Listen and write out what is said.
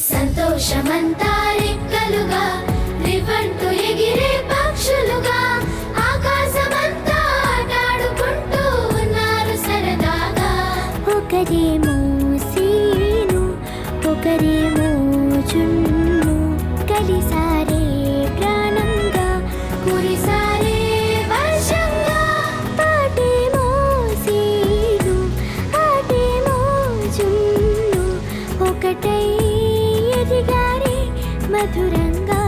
సంతోషమంతా రెక్కలుగా రివ్వంటూ ఎగిరే పక్షులుగా ఆకాశమంతా ఆటాడుకుంటూ ఉన్నారు సరదాగా. ఒకరేమో సీను ఒకరేమో చున్ను కలిసారే ప్రాణంగా కురిసారే వర్షంగా. పాటేమో సీను ఆటేమో చున్ను ఒకటై ఎదిగారే మధురంగా.